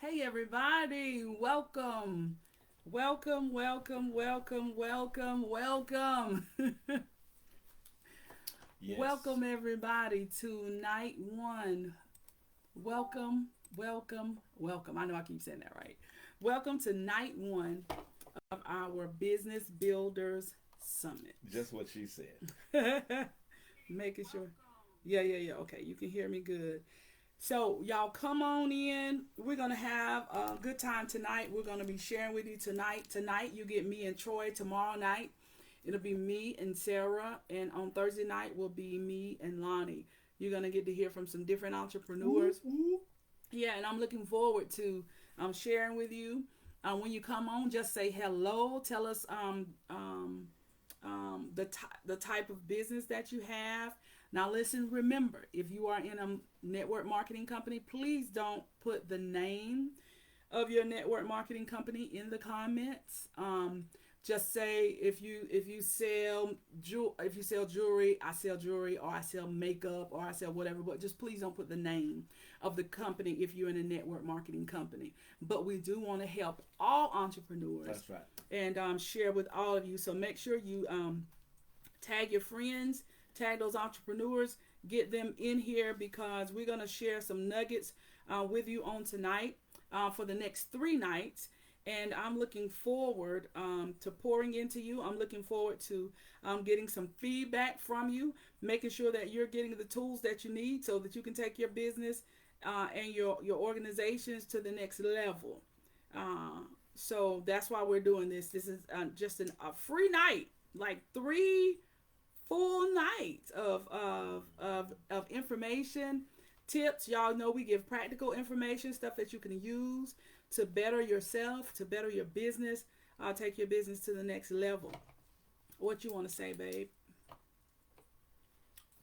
Hey everybody, welcome. Welcome, welcome, welcome, welcome, welcome. Yes. Welcome everybody to night one. Welcome, welcome, welcome. I know I keep saying that right. Welcome to night one of our Business Builders Summit. Just what she said. Making sure. Yeah. Okay, you can hear me good. So y'all come on in. We're gonna have a good time tonight. We're gonna be sharing with you tonight. Tonight you get me and Troy. Tomorrow night it'll be me and Sarah, and on Thursday night will be me and Lonnie. You're gonna get to hear from some different entrepreneurs. Yeah, and I'm looking forward to sharing with you. When you come on, just say hello. Tell us the type of business that you have. Now, listen, remember, if you are in a network marketing company, please don't put the name of your network marketing company in the comments. Just say if you sell jewelry, I sell jewelry, or I sell makeup, or I sell whatever. But just please don't put the name of the company if you're in a network marketing company. But we do want to help all entrepreneurs. That's right. And share with all of you. So make sure you tag your friends, tag those entrepreneurs, get them in here because we're going to share some nuggets with you on tonight for the next 3 nights. And I'm looking forward to pouring into you. I'm looking forward to getting some feedback from you, making sure that you're getting the tools that you need so that you can take your business and your organizations to the next level. So that's why we're doing this. This is just a free night, like 3 full nights of information, tips. Y'all know we give practical information, stuff that you can use to better yourself, to better your business, take your business to the next level. What you want to say, babe?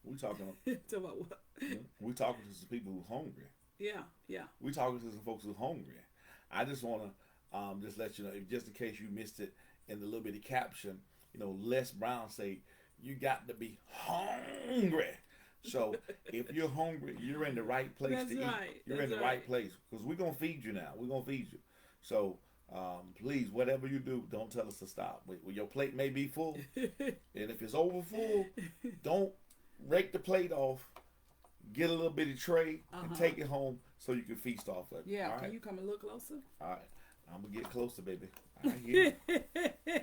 We talking. Talk about what? We talking to some people who hungry. Yeah. We talking to some folks who hungry. I just want to just let you know, if just in case you missed it in the little bitty caption, Les Brown say you got to be hungry. So if you're hungry, you're in the right place That's to eat. right. You're That's in the right. right place because we're gonna feed you now. We're gonna feed you. So please, whatever you do, don't tell us to stop. Your plate may be full, and if it's over full, don't rake the plate off. Get a little bitty tray and take it home so you can feast off of it. Yeah. All Can right? you come a little closer? All right. I'm gonna get closer, baby. I hear you.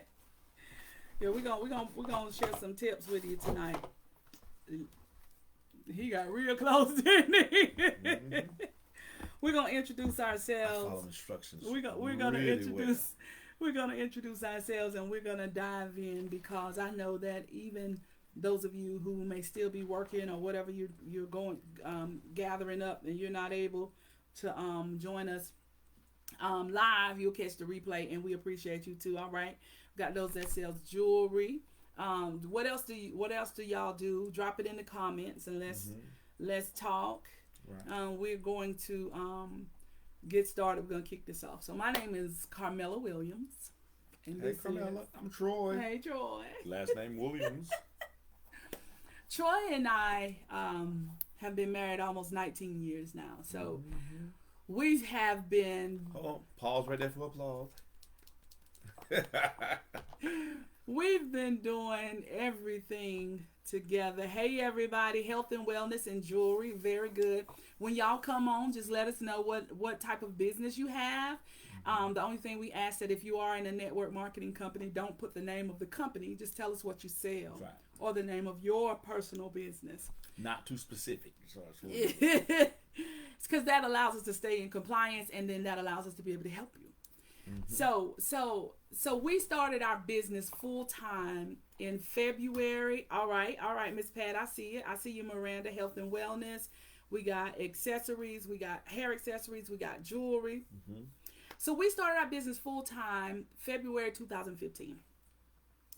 Yeah, we're gonna share some tips with you tonight. He got real close, didn't he? Mm-hmm. We're gonna introduce I ourselves. follow instructions. We're gonna really introduce we're gonna introduce ourselves, and we're gonna dive in because I know that even those of you who may still be working or whatever you're going gathering up and you're not able to join us live, you'll catch the replay, and we appreciate you too. All right, got those that sells jewelry. What else do y'all do? Drop it in the comments and well. let's talk. Right. We're going to get started. We're going to kick this off. So my name is Carmela Williams. And Hey, Carmela. I'm Troy. Hey, Troy. Last name Williams. Troy and I have been married almost 19 years now. So we have been. Hold on. Pause right there for applause. We've been doing everything together. Hey, everybody, health and wellness and jewelry, very good. When y'all come on, just let us know what type of business you have. The only thing we ask that if you are in a network marketing company, don't put the name of the company. Just tell us what you sell. Right. Or the name of your personal business. Not too specific. So It's because that allows us to stay in compliance, and then that allows us to be able to help you. So we started our business full time in February. All right, Miss Pat, I see it. I see you, Miranda, health and wellness. We got accessories, we got hair accessories, we got jewelry. So we started our business full time February 2015.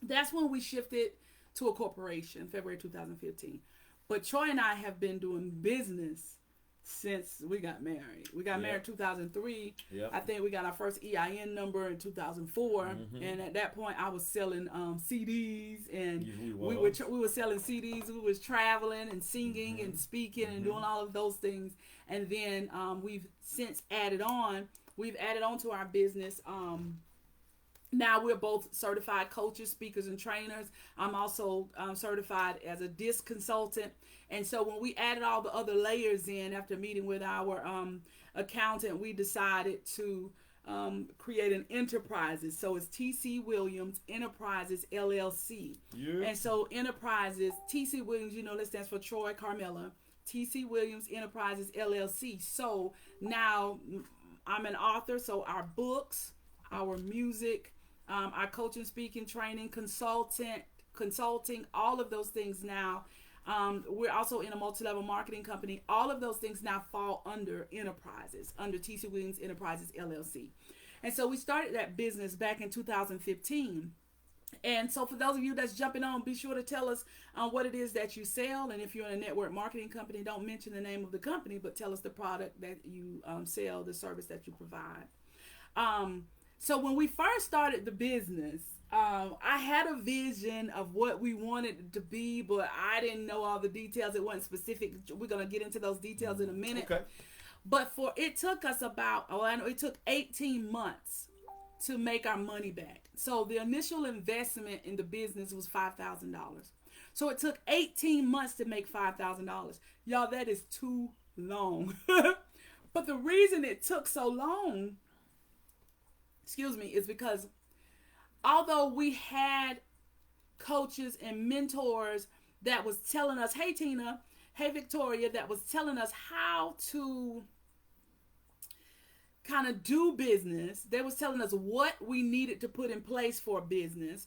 That's when we shifted to a corporation, February 2015. But Troy and I have been doing business since we got married. We got married in 2003. Yep. I think we got our first EIN number in 2004. And at that point, I was selling CDs, and we were selling CDs. We was traveling and singing and speaking and doing all of those things. And then we've since added on. We've added on to our business. Now we're both certified coaches, speakers, and trainers. I'm also certified as a DISC consultant. And so when we added all the other layers in after meeting with our accountant, we decided to create an enterprises. So it's TC Williams Enterprises LLC. Yeah. And so enterprises, TC Williams, that stands for Troy Carmela. TC Williams Enterprises LLC. So now I'm an author. So our books, our music, our coaching, speaking, training, consulting, all of those things now. We're also in a multi-level marketing company. All of those things now fall under enterprises, under TC Williams Enterprises LLC. And so we started that business back in 2015. And so for those of you that's jumping on, be sure to tell us what it is that you sell. And if you're in a network marketing company, don't mention the name of the company, but tell us the product that you sell, the service that you provide. So when we first started the business, I had a vision of what we wanted it to be, but I didn't know all the details. It wasn't specific. We're going to get into those details in a minute. Okay. But it took us it took 18 months to make our money back. So the initial investment in the business was $5,000. So it took 18 months to make $5,000. Y'all, that is too long. But the reason it took so long, is because although we had coaches and mentors that was telling us, hey Tina, hey Victoria, that was telling us how to kind of do business. They was telling us what we needed to put in place for business,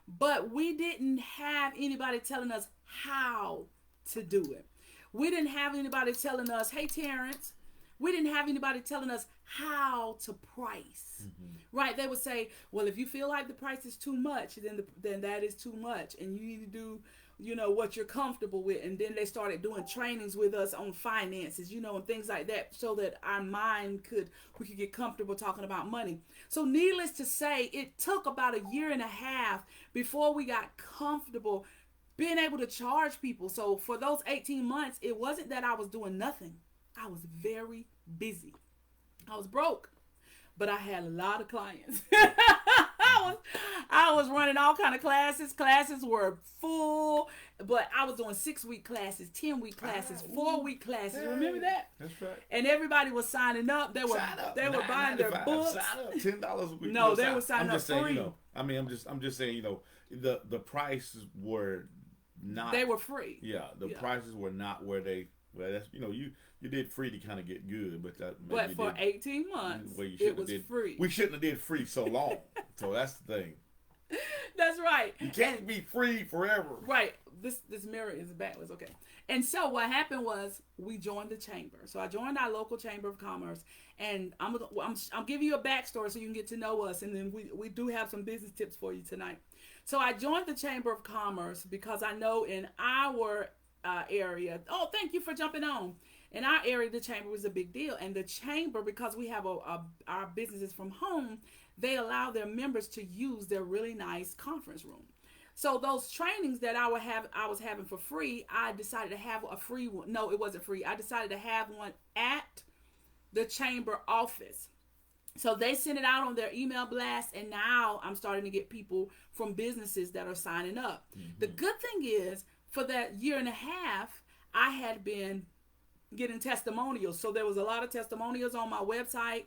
but we didn't have anybody telling us how to do it. We didn't have anybody telling us, hey Terrence, we didn't have anybody telling us how to price, right? They would say, well, if you feel like the price is too much, then that is too much, and you need to do, what you're comfortable with. And then they started doing trainings with us on finances, and things like that, so that our mind we could get comfortable talking about money. So needless to say, it took about 1.5 years before we got comfortable being able to charge people. So for those 18 months, it wasn't that I was doing nothing. I was very busy. I was broke, but I had a lot of clients. I was running all kind of classes. Classes were full, but I was doing 6-week classes, 10-week classes, 4-week classes. Hey, remember that? That's right. And everybody was signing up. They were buying their books. Sign up. $10 a week. No, they were signing up free. I'm just saying, the prices were not. They were free. Yeah, the prices were not where they. Well, that's you did free to kind of get good, but for 18 months it was free. We shouldn't have did free so long. So that's the thing. That's right. You can't be free forever. Right. This mirror is backwards. Okay. And so what happened was we joined the chamber. So I joined our local chamber of commerce, and I'm giving you a backstory so you can get to know us, and then we do have some business tips for you tonight. So I joined the chamber of commerce because I know in our area. Oh, thank you for jumping on. In our area, the chamber was a big deal, and the chamber, because we have our businesses from home, they allow their members to use their really nice conference room. So those trainings that I was having for free, I decided to have a free one. No, it wasn't free. I decided to have one at the chamber office. So they sent it out on their email blast, and now I'm starting to get people from businesses that are signing up. The good thing is, for that 1.5 years, I had been getting testimonials. So there was a lot of testimonials on my website.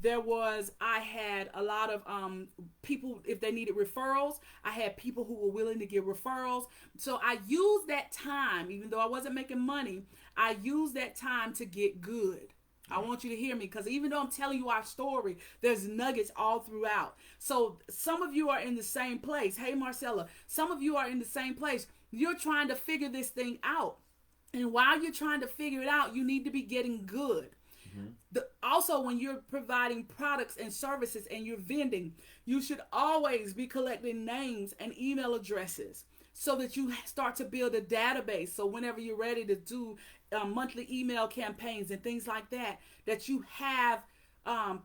I had a lot of people, if they needed referrals, I had people who were willing to give referrals. So I used that time, even though I wasn't making money, I used that time to get good. I want you to hear me, because even though I'm telling you our story, there's nuggets all throughout. So some of you are in the same place. Hey, Marcella, some of you are in the same place. You're trying to figure this thing out. And while you're trying to figure it out, you need to be getting good. Also, when you're providing products and services and you're vending, you should always be collecting names and email addresses. so that you start to build a database. So whenever you're ready to do monthly email campaigns and things like that, that you have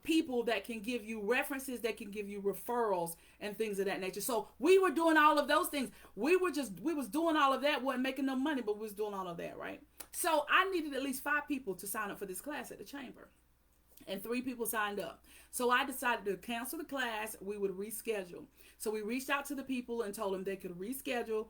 people that can give you references, that can give you referrals and things of that nature. So we were doing all of those things. We was doing all of that, wasn't making no money, but we was doing all of that, right? So I needed at least 5 people to sign up for this class at the chamber. And 3 people signed up. So I decided to cancel the class. We would reschedule. So we reached out to the people and told them they could reschedule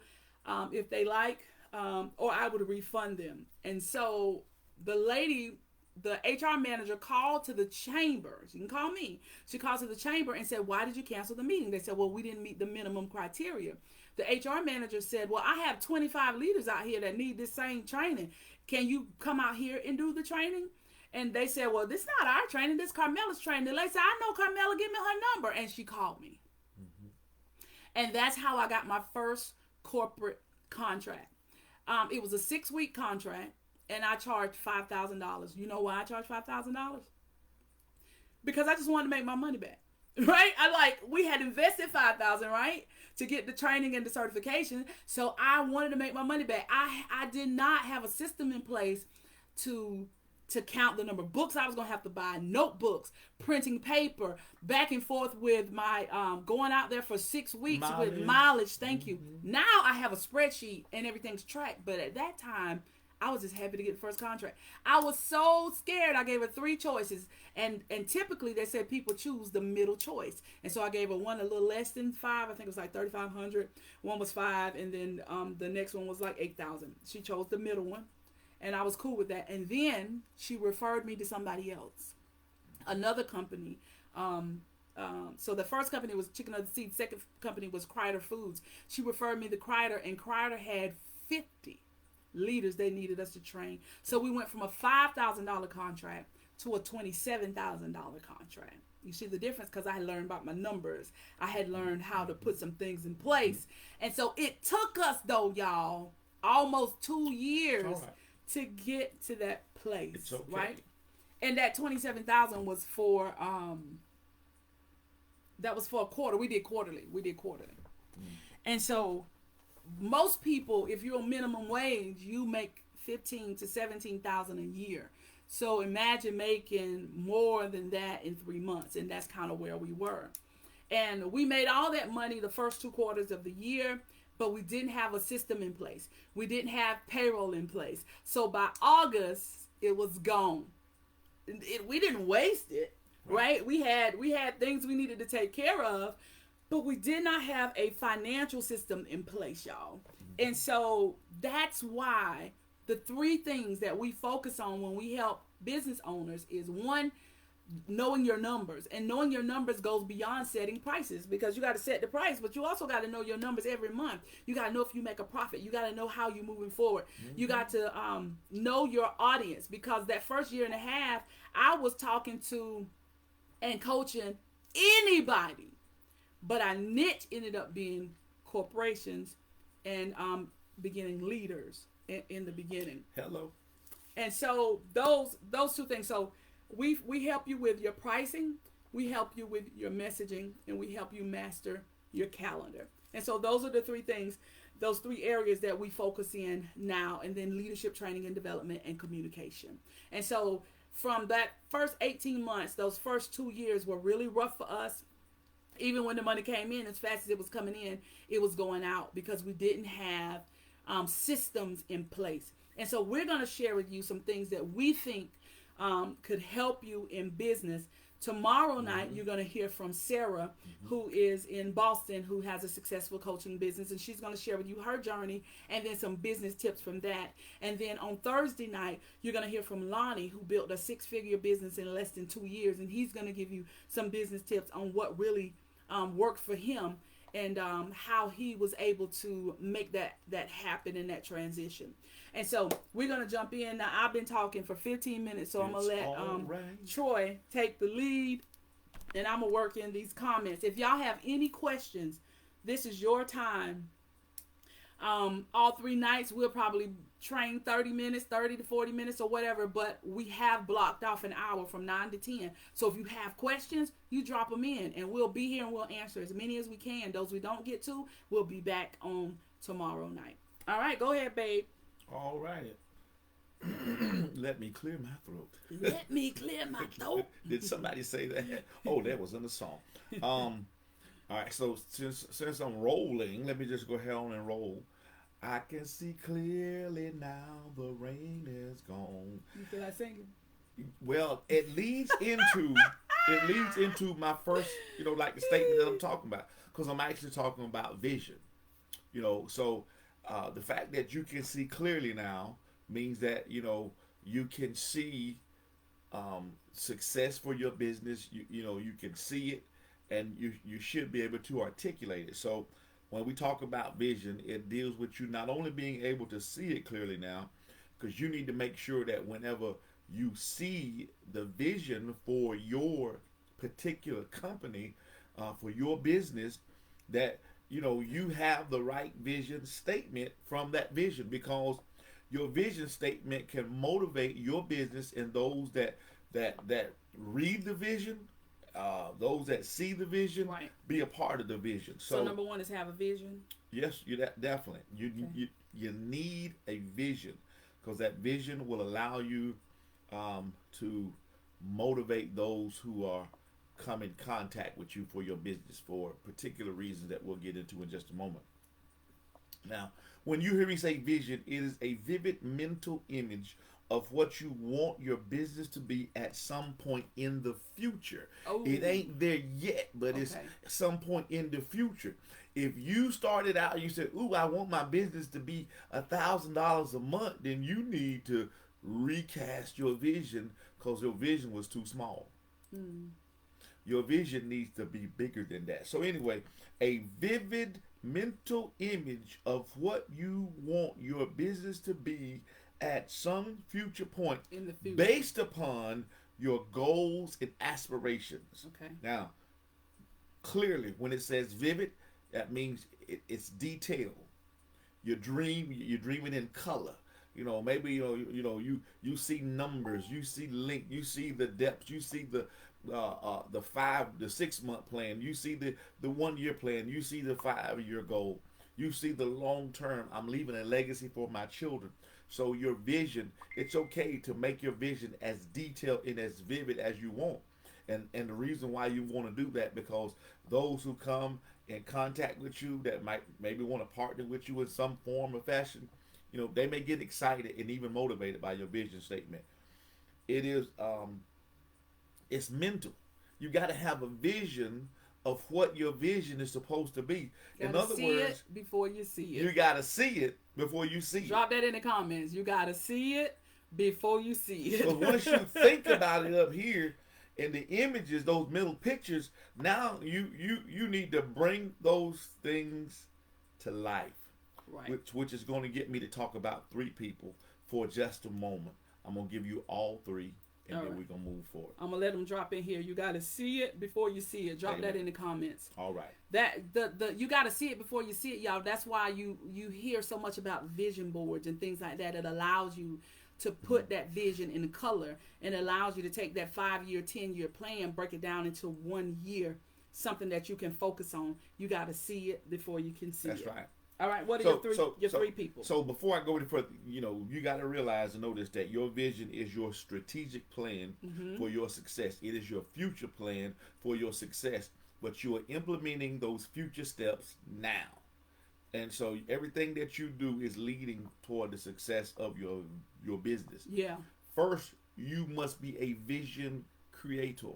if they like, or I would refund them. And so the lady, the HR manager, called to the chamber. She can call me. She called to the chamber and said, "Why did you cancel the meeting?" They said, "Well, we didn't meet the minimum criteria." The HR manager said, "Well, I have 25 leaders out here that need this same training. Can you come out here and do the training?" And they said, "Well, this is not our training. This is Carmela's training." The lady said, "I know Carmela. Give me her number." And she called me. And that's how I got my first corporate contract. It was a 6-week contract, and I charged $5,000. You know why I charged $5,000? Because I just wanted to make my money back, right? We had invested $5,000, right, to get the training and the certification. So I wanted to make my money back. I did not have a system in place to count the number of books I was going to have to buy, notebooks, printing paper, back and forth with my going out there for 6 weeks with mileage. Thank you. Now I have a spreadsheet and everything's tracked. But at that time, I was just happy to get the first contract. I was so scared. I gave her 3 choices. And typically they said people choose the middle choice. And so I gave her one a little less than 5. I think it was like $3,500. One was 5. And then the next one was like 8,000. She chose the middle one. And I was cool with that. And then she referred me to somebody else, another company. So the first company was Chicken of the Seed. Second company was Kreider Foods. She referred me to Kreider, and Kreider had 50 leaders they needed us to train. So we went from a $5,000 contract to a $27,000 contract. You see the difference? Because I had learned about my numbers. I had learned how to put some things in place. And so it took us, though, y'all, almost 2 years to get to that place, right? And that $27,000 was for that was for a quarter. We did quarterly. And so most people, if you're on minimum wage, you make $15,000 to $17,000 a year. So imagine making more than that in 3 months, and that's kind of where we were. And we made all that money the first 2 quarters of the year, but we didn't have a system in place. We didn't have payroll in place. So by August, it was gone. We didn't waste it, right? We had things we needed to take care of, but we did not have a financial system in place, y'all. And so that's why the 3 things that we focus on when we help business owners is, 1, knowing your numbers. And knowing your numbers goes beyond setting prices, because you got to set the price, but you also got to know your numbers every month. You got to know if you make a profit. You got to know how you're moving forward. You got to know your audience, because that first year and a half, I was talking to and coaching anybody, but our niche ended up being corporations and beginning leaders in the beginning. Hello. And so those 2 things. So we help you with your pricing, we help you with your messaging, and we help you master your calendar. And so those are the 3 things, those 3 areas that we focus in now, and then leadership training and development and communication. And so from that first 18 months, those first 2 years were really rough for us. Even when the money came in, as fast as it was coming in, it was going out, because we didn't have systems in place. And so we're going to share with you some things that we think could help you in business. Tomorrow night, you're going to hear from Sarah, who is in Boston, who has a successful coaching business, and she's going to share with you her journey and then some business tips from that. And then on Thursday night, you're going to hear from Lonnie, who built a 6-figure business in less than 2 years, and he's going to give you some business tips on what really worked for him, and how he was able to make that happen in that transition. And so we're going to jump in. Now, I've been talking for 15 minutes, so I'm going to let Troy take the lead, and I'm going to work in these comments. If y'all have any questions, this is your time. All 3 nights, we'll probably train 30 to 40 minutes or whatever, but we have blocked off an hour from 9 to 10. So if you have questions, you drop them in, and we'll be here and we'll answer as many as we can. Those we don't get to, we'll be back on tomorrow night. All right, go ahead, babe. All right. Let me clear my throat. Let me clear my throat. Did somebody say that? Oh, that was in the song. All right. So since I'm rolling, let me just go ahead on and roll. I can see clearly now the rain is gone. You feel like singing? Well, it leads into my first, like the statement that I'm talking about, because I'm actually talking about vision. So the fact that you can see clearly now means that you can see success for your business. You can see it, and you should be able to articulate it. So when we talk about vision, it deals with you not only being able to see it clearly now, because you need to make sure that whenever you see the vision for your particular company, for your business, that you have the right vision statement from that vision, because your vision statement can motivate your business and those that read the vision, those that see the vision, right, be a part of the vision. So number one is have a vision. Yes, definitely. You need a vision, because that vision will allow you to motivate those who are come in contact with you for your business for particular reasons that we'll get into in just a moment. Now, when you hear me say vision, it is a vivid mental image of what you want your business to be at some point in the future. Oh. It ain't there yet, but it's some point in the future. If you started out and you said, "Ooh, I want my business to be $1,000 a month," then you need to recast your vision, because your vision was too small. Your vision needs to be bigger than that. So anyway, a vivid mental image of what you want your business to be at some future point in the future, based upon your goals and aspirations. Okay. Now, clearly, when it says vivid, that means it's detailed. You're dreaming in color. Maybe you see numbers, you see link, you see the depth, you see the 6 month plan, you see the 1 year plan, you see the 5-year goal, you see the long term. I'm leaving a legacy for my children. So your vision, it's okay to make your vision as detailed and as vivid as you want. And the reason why you want to do that, because those who come in contact with you that maybe want to partner with you in some form or fashion, they may get excited and even motivated by your vision statement. It is it's mental. You got to have a vision of what your vision is supposed to be. In other words, it before you see it. You got to see it before you see it. Drop that in the comments. You got to see it before you see it. Because once you think about it up here, and the images, those middle pictures, now you need to bring those things to life. Right. Which is going to get me to talk about 3 people for just a moment. I'm going to give you all 3, and then we're going to move forward. I'm going to let them drop in here. You got to see it before you see it. Drop that in the comments. All right. That you got to see it before you see it, y'all. That's why you hear so much about vision boards and things like that. It allows you to put that vision in color, and allows you to take that 5-year, 10-year plan, break it down into 1 year, something that you can focus on. You got to see it before you can see it. That's right. All right, what are your 3 people? So before I go any further, you got to realize and notice that your vision is your strategic plan for your success. It is your future plan for your success, but you are implementing those future steps now. And so everything that you do is leading toward the success of your business. Yeah. First, you must be a vision creator.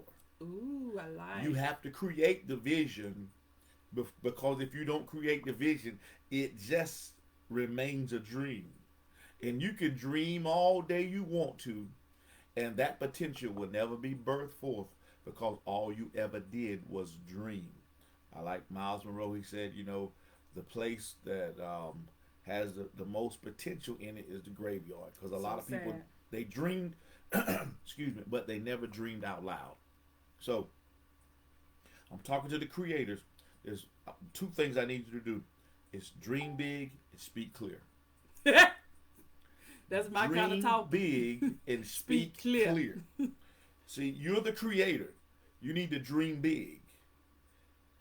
Ooh, I like. You have to create the vision, because if you don't create the vision, it just remains a dream. And you can dream all day you want to, and that potential will never be birthed forth, because all you ever did was dream. I like Miles Monroe. He said, the place that has the most potential in it is the graveyard, because a lot of people, they dreamed, excuse me, but they never dreamed out loud. So I'm talking to the creators. There's 2 things I need you to do. It's dream big and speak clear. That's my kind of talk. Dream big and speak clear. See, you're the creator. You need to dream big.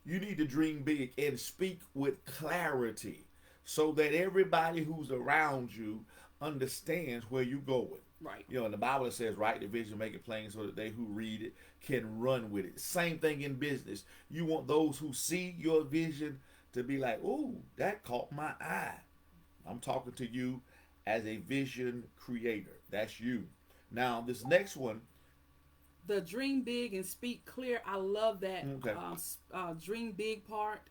You need to dream big and speak with clarity. so that everybody who's around you understands where you're going. Right. You know, in the Bible it says, write the vision, make it plain so that they who read it can run with it. Same thing in business. You want those who see your vision to be like, ooh, that caught my eye. I'm talking to you as a vision creator. That's you. Now, this next one. The dream big and speak clear. I love that dream big part.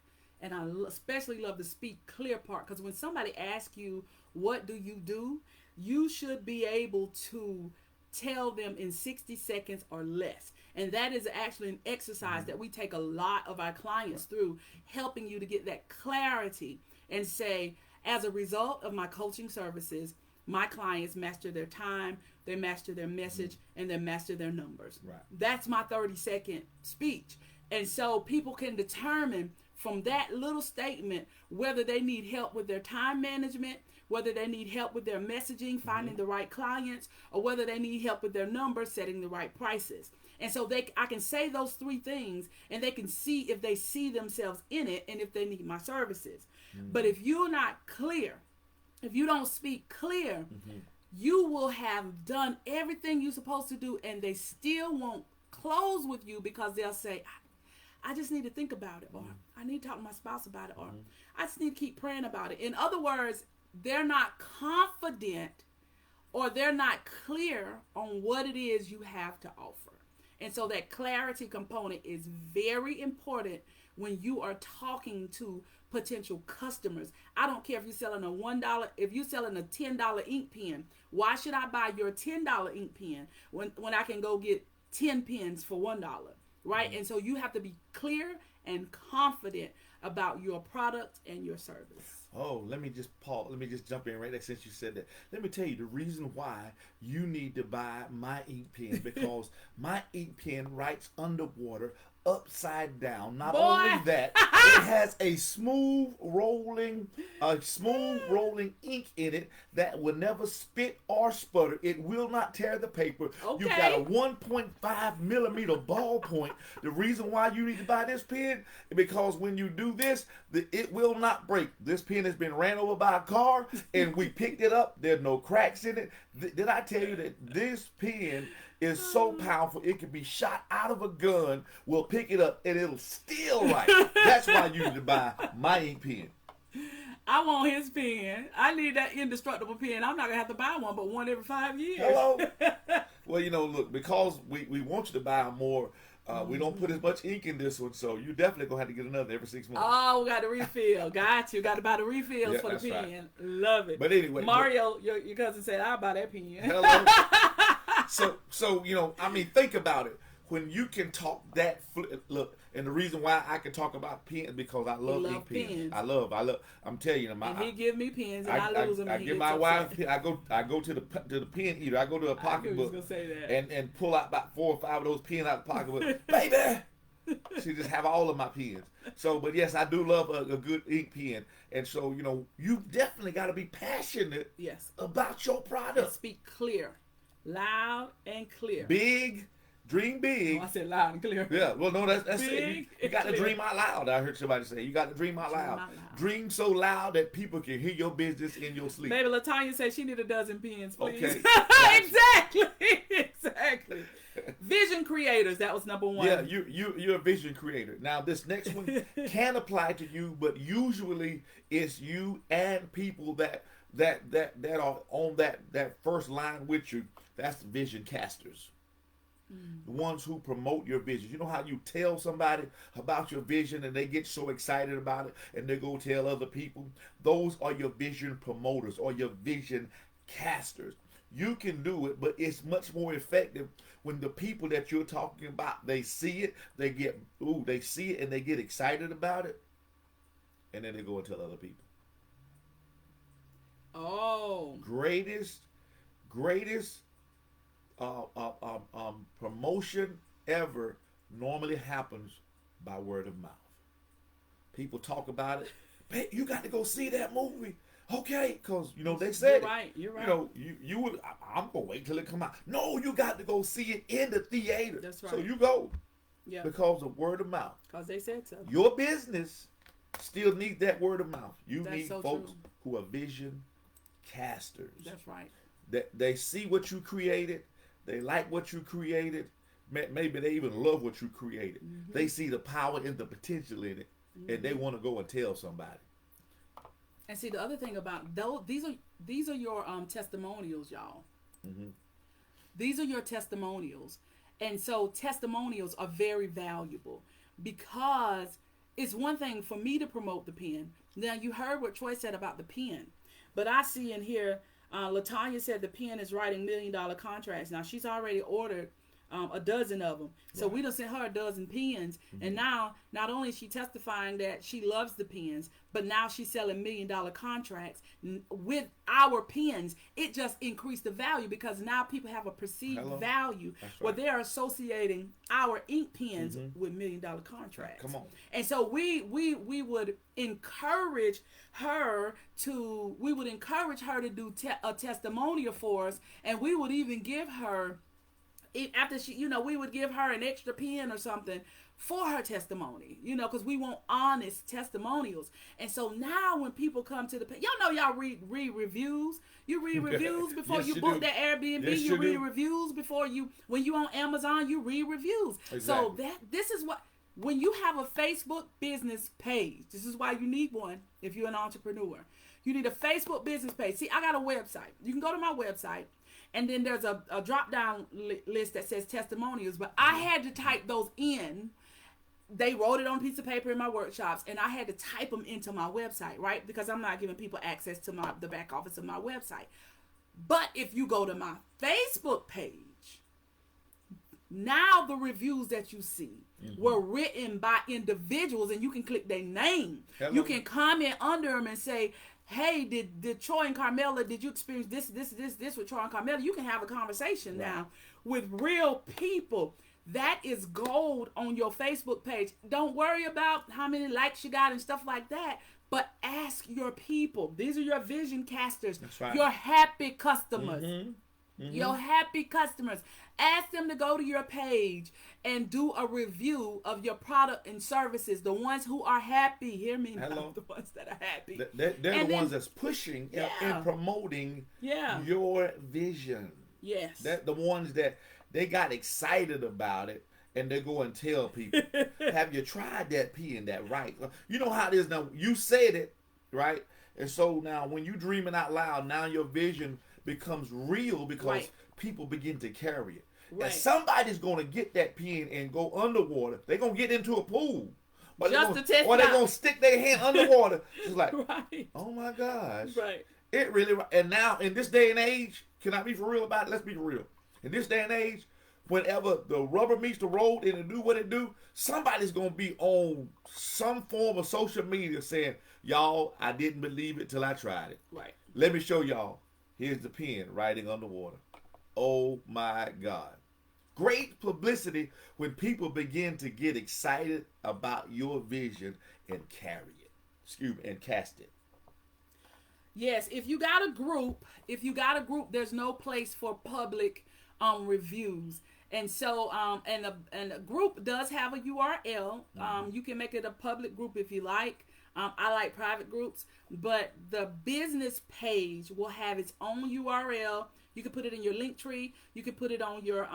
And I especially love the speak clear part. Because when somebody asks you, what do? You should be able to tell them in 60 seconds or less. And that is actually an exercise that we take a lot of our clients through, helping you to get that clarity and say, as a result of my coaching services, my clients master their time, they master their message, and they master their numbers. Right. That's my 30-second speech. And so people can determine from that little statement whether they need help with their time management, whether they need help with their messaging, finding the right clients, or whether they need help with their numbers, setting the right prices. And so I can say those three things, and they can see if they see themselves in it and if they need my services. But if you're not clear, if you don't speak clear, you will have done everything you're supposed to do, and they still won't close with you because they'll say, I just need to think about it, or I need to talk to my spouse about it, or I just need to keep praying about it. In other words, they're not confident, or they're not clear on what it is you have to offer. And so that clarity component is very important when you are talking to potential customers. I don't care if you're selling if you're selling a $10 ink pen. Why should I buy your $10 ink pen when I can go get 10 pens for $1? Right? And so you have to be clear and confident about your product and your service. Oh, let me just pause. Let me just jump in right there since you said that. Let me tell you the reason why you need to buy my ink pen, because my ink pen writes underwater upside down. Not only that, it has a smooth rolling ink in it that will never spit or sputter. It will not tear the paper. Okay. You've got a 1.5 millimeter ballpoint. The reason why you need to buy this pen is because when you do this, it will not break. This pen has been ran over by a car, and we picked it up. There's no cracks in it. Did I tell you that this pen is so powerful it can be shot out of a gun? We'll pick it up and it'll still write. That's why you need to buy my ink pen. I want his pen. I need that indestructible pen. I'm not gonna have to buy one, but one every 5 years. Hello. Well, look, because we want you to buy more. We don't put as much ink in this one, so you definitely gonna have to get another every 6 months. Oh, we got to refill. Got you. Got to buy the refills for the pen. Right. Love it. But anyway, Mario, your cousin said, "I'll buy that pen." Hello. So think about it. When you can talk that, look, and the reason why I can talk about pens because I love ink pens. I love. I'm telling you, and he give me pens, and I lose them. I give my wife. I go to the pen eater. I go to a pocketbook and pull out about 4 or 5 of those pens out of the pocketbook. Baby, she just have all of my pens. So, but yes, I do love a good ink pen, and so you definitely got to be passionate. Yes. About your product. And speak clear, loud and clear. Big. Dream big. Oh, I said loud and clear. Yeah, well, no, that's big it. You got to dream out loud. I heard somebody say, you got to dream out loud. Dream so loud that people can hear your business in your sleep. Baby, LaTanya said she need a dozen pens, please. Okay. Exactly. Vision creators, that was number 1. Yeah, you're a vision creator. Now, this next one can apply to you, but usually it's you and people that are on that first line with you. That's the vision casters. The ones who promote your vision. You know how you tell somebody about your vision and they get so excited about it and they go tell other people? Those are your vision promoters or your vision casters. You can do it, but it's much more effective when the people that you're talking about, they see it, they see it and they get excited about it, and then they go and tell other people. Oh. Greatest promotion ever normally happens by word of mouth. People talk about it. Hey, you got to go see that movie. Okay, because they said you're right. You would. I'm gonna wait till it come out. No, you got to go see it in the theater. That's right. So you go. Yeah. Because of word of mouth. Because they said so. Your business still need that word of mouth. You That's need so folks true. who are vision casters. That's right. That they see what you created, they like what you created, maybe they even love what you created. Mm-hmm. They see the power and the potential in it, and they want to go and tell somebody. And see, the other thing about those, these are your testimonials, y'all. Mm-hmm. These are your testimonials. And so testimonials are very valuable because it's one thing for me to promote the pen. Now, you heard what Troy said about the pen. But I see in here, LaTanya said the pen is writing $1 million contracts. Now, she's already ordered a dozen of them. So we done sent her a dozen pens. Mm-hmm. And now, not only is she testifying that she loves the pens, but now she's selling $1 million contracts with our pens. It just increased the value because now people have a perceived value where they're associating our ink pens with $1 million contracts. Come on. And so we would encourage her to do a testimonial for us, and we would even give her, after she, we would give her an extra pen or something for her testimony, because we want honest testimonials. And so now when people come to the pen, y'all read reviews. You read reviews before Yes, you book that Airbnb. Yes, you read reviews before when you on Amazon, you read reviews. Exactly. So this is what, when you have a Facebook business page, this is why you need one if you're an entrepreneur. You need a Facebook business page. See, I got a website. You can go to my website. And then there's a drop-down list that says testimonials. But I had to type those in. They wrote it on a piece of paper in my workshops. And I had to type them into my website, right? Because I'm not giving people access to the back office of my website. But if you go to my Facebook page, now the reviews that you see were written by individuals. And you can click their name. Hello. You can comment under them and say, hey, did Troy and Carmela, did you experience this with Troy and Carmela? You can have a conversation now with real people. That is gold on your Facebook page. Don't worry about how many likes you got and stuff like that, but ask your people. These are your vision casters. That's right. Your happy customers. Mm-hmm. Your happy customers. Ask them to go to your page and do a review of your product and services. The ones who are happy, hear me now, the ones that are happy. They're the ones that's pushing and promoting your vision. Yes. They're the ones that they got excited about it and they go and tell people, have you tried that pen, that right? You know how it is now. You said it, right? And so now when you're dreaming out loud, now your vision becomes real because people begin to carry it. Right. And somebody's going to get that pen and go underwater. They're going to get into a pool. Or they're going to stick their hand underwater. It's like, oh my gosh. Right. It really, and now in this day and age, can I be for real about it? Let's be for real. In this day and age, whenever the rubber meets the road and it do what it do, somebody's going to be on some form of social media saying, y'all, I didn't believe it till I tried it. Right. Let me show y'all. Here's the pen riding underwater. Oh my God. Great publicity when people begin to get excited about your vision and carry it. And cast it. Yes, if you got a group, there's no place for public reviews. And so and a group does have a URL. You can make it a public group if you like. I like private groups, but the business page will have its own URL. You can put it in your link tree. You can put it on your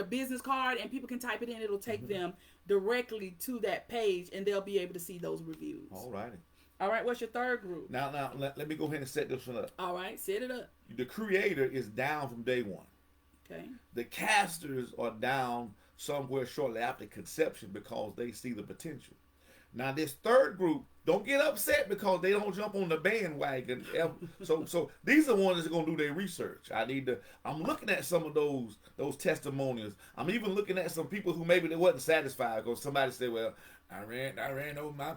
business card, and people can type it in. It'll take them directly to that page, and they'll be able to see those reviews. All righty. All right. What's your third group? Now let me go ahead and set this one up. All right. Set it up. The creator is down from day one. Okay. The casters are down somewhere shortly after conception because they see the potential. Now this third group, don't get upset because they don't jump on the bandwagon. So these are the ones that's gonna do their research. I'm looking at some of those testimonials. I'm even looking at some people who maybe they wasn't satisfied because somebody said, well, I ran over my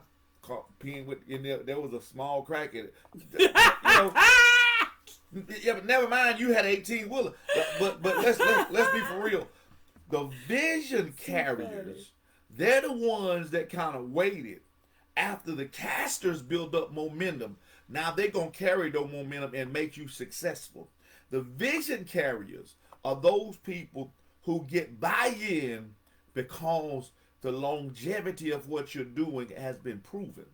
pen with there was a small crack in it. Yeah, but never mind, you had an 18-wheeler. But let's be for real. The vision carriers, they're the ones that kind of waited after the casters build up momentum. Now they're going to carry their momentum and make you successful. The vision carriers are those people who get buy-in because the longevity of what you're doing has been proven.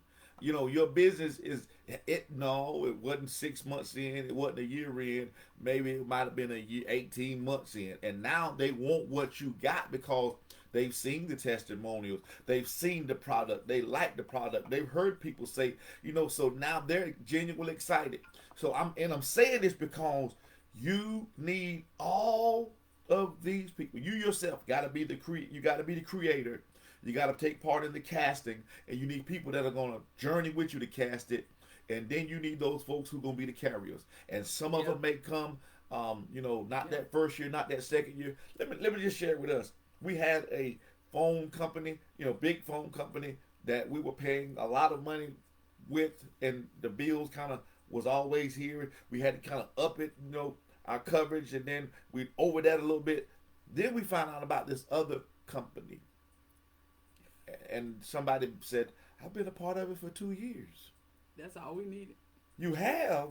You know, your business it wasn't 6 months in, it wasn't a year in, maybe it might have been a year, 18 months in, and now they want what you got because they've seen the testimonials, they've seen the product, they like the product, they've heard people say, you know, so now they're genuinely excited. So I'm saying this because you need all of these people. You yourself got to be the creator. You got to take part in the casting, and you need people that are going to journey with you to cast it. And then you need those folks who are going to be the carriers. And some of them may come, not that first year, not that second year. Let me just share with us. We had a phone company, big phone company that we were paying a lot of money with, and the bills kind of was always here. We had to kind of up it, our coverage, and then we over that a little bit. Then we found out about this other company. And somebody said, I've been a part of it for 2 years. That's all we needed. You have?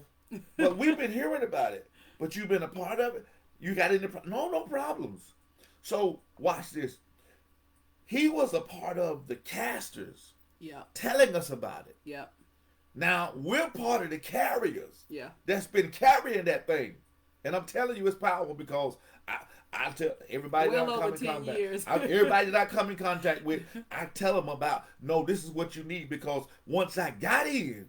But we've been hearing about it. But you've been a part of it? You got into no problems. So watch this. He was a part of the casters. Yeah. Telling us about it. Yeah. Now we're part of the carriers. Yeah. That's been carrying that thing. And I'm telling you it's powerful because I tell everybody that I come in contact. Everybody that I come in contact with, I tell them about, no, this is what you need, because once I got in,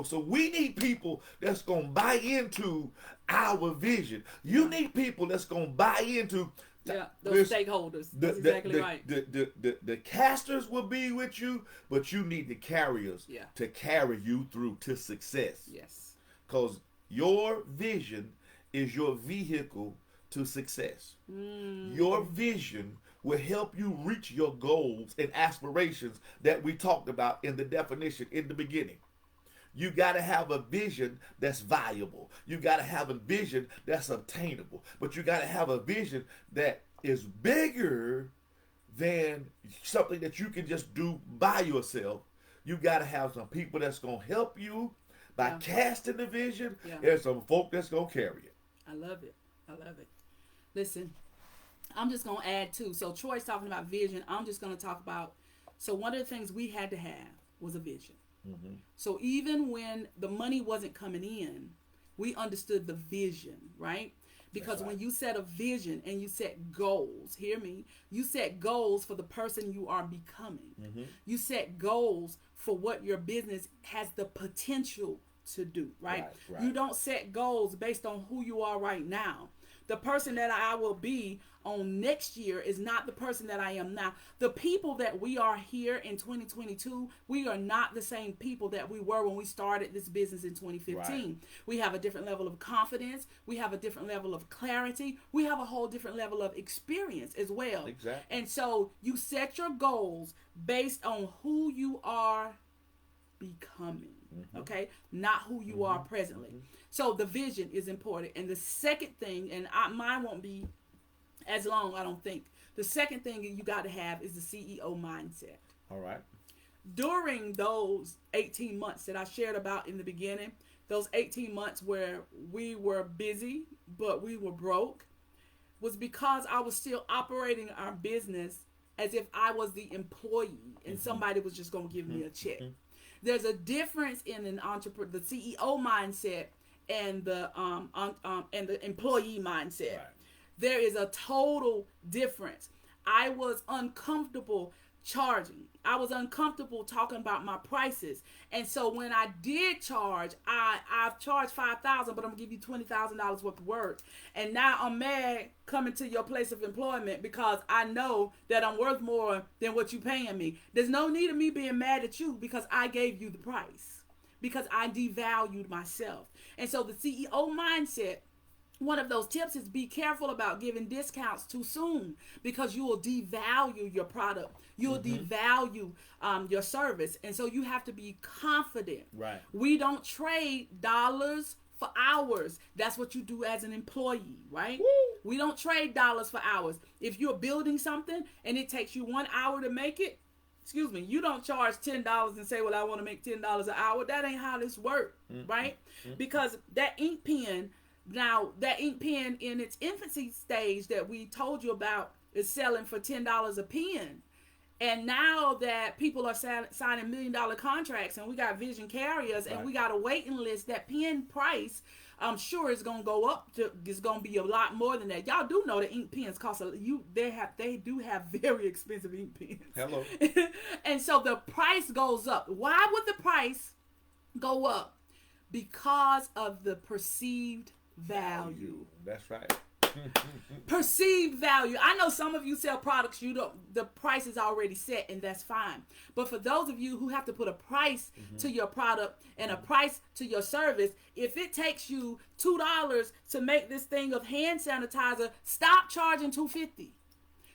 so we need people that's gonna buy into our vision. You need people that's gonna buy into those stakeholders. That's exactly right. The casters will be with you, but you need the carriers to carry you through to success. Yes. Because your vision is your vehicle to success. Your vision will help you reach your goals and aspirations that we talked about in the definition in the beginning. You got to have a vision that's viable. You got to have a vision that's obtainable. But you got to have a vision that is bigger than something that you can just do by yourself. You got to have some people that's going to help you by casting the vision, and some folk that's going to carry it. I love it. Listen, I'm just going to add too. So Troy's talking about vision. I'm just going to talk about, so one of the things we had to have was a vision. Mm-hmm. So even when the money wasn't coming in, we understood the vision, right? Because when you set a vision and you set goals, hear me, you set goals for the person you are becoming. Mm-hmm. You set goals for what your business has the potential to do, right? You don't set goals based on who you are right now. The person that I will be on next year is not the person that I am now. The people that we are here in 2022, we are not the same people that we were when we started this business in 2015. We have a different level of confidence. We have a different level of clarity. We have a whole different level of experience as well. Exactly. And so you set your goals based on who you are becoming. Okay, not who you are presently. So the vision is important. And the second thing, and mine won't be as long, I don't think. The second thing you got to have is the CEO mindset. All right. During those 18 months that I shared about in the beginning, those 18 months where we were busy, but we were broke, was because I was still operating our business as if I was the employee and somebody was just going to give me a check. There's a difference in an entrepreneur, the CEO mindset, and the employee mindset. Right. There is a total difference. I was uncomfortable charging. I was uncomfortable talking about my prices. And so when I did charge, I've charged $5,000, but I'm gonna give you $20,000 worth of work. And now I'm mad coming to your place of employment because I know that I'm worth more than what you're paying me. There's no need of me being mad at you because I gave you the price, because I devalued myself. And so the CEO mindset, one of those tips is be careful about giving discounts too soon, because you will devalue your product. You'll devalue your service. And so you have to be confident. Right. We don't trade dollars for hours. That's what you do as an employee, right? Woo! We don't trade dollars for hours. If you're building something and it takes you 1 hour to make it, you don't charge $10 and say, well, I want to make $10 an hour. That ain't how this works, right? Because that ink pen, now, that ink pen in its infancy stage that we told you about is selling for $10 a pen. And now that people are signing $1 million contracts, and we got vision carriers, and we got a waiting list, that pen price, I'm sure it's gonna go up. It's gonna be a lot more than that. Y'all do know that ink pens cost they do have very expensive ink pens. Hello. And so the price goes up. Why would the price go up? Because of the perceived value. That's right. Perceived value. I know some of you sell products the price is already set, and that's fine. But for those of you who have to put a price to your product and a price to your service, if it takes you $2 to make this thing of hand sanitizer, stop charging $2.50.